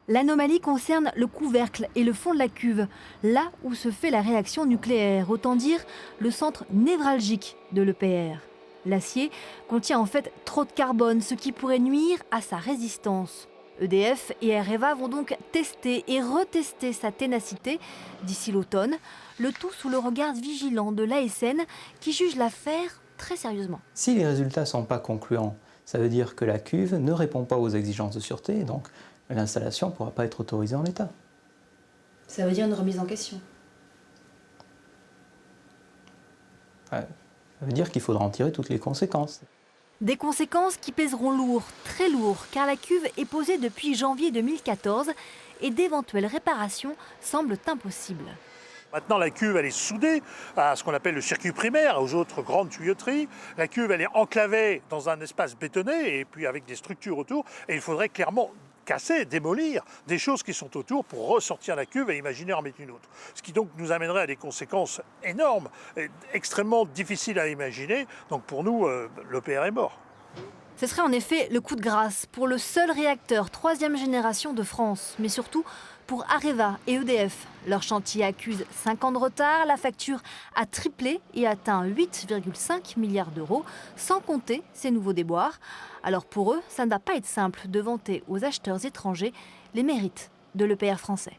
L'anomalie concerne le couvercle et le fond de la cuve, là où se fait la réaction nucléaire, autant dire le centre névralgique de l'EPR. L'acier contient en fait trop de carbone, ce qui pourrait nuire à sa résistance. EDF et Areva vont donc tester et retester sa ténacité d'ici l'automne, le tout sous le regard vigilant de l'ASN qui juge l'affaire très sérieusement. Si les résultats ne sont pas concluants, ça veut dire que la cuve ne répond pas aux exigences de sûreté et donc l'installation ne pourra pas être autorisée en l'état. Ça veut dire une remise en question. Ça veut dire qu'il faudra en tirer toutes les conséquences. Des conséquences qui pèseront lourd, très lourd, car la cuve est posée depuis janvier 2014 et d'éventuelles réparations semblent impossibles. Maintenant, la cuve, elle est soudée à ce qu'on appelle le circuit primaire, aux autres grandes tuyauteries. La cuve, elle est enclavée dans un espace bétonné et puis avec des structures autour. Et il faudrait clairement casser, démolir des choses qui sont autour pour ressortir la cuve et imaginer en mettre une autre. Ce qui donc nous amènerait à des conséquences énormes, extrêmement difficiles à imaginer. Donc pour nous, l'EPR est mort. Ce serait en effet le coup de grâce pour le seul réacteur 3e génération de France, mais surtout pour Areva et EDF. Leur chantier accuse 5 ans de retard, la facture a triplé et atteint 8,5 milliards d'euros, sans compter ces nouveaux déboires. Alors pour eux, ça ne va pas être simple de vanter aux acheteurs étrangers les mérites de l'EPR français.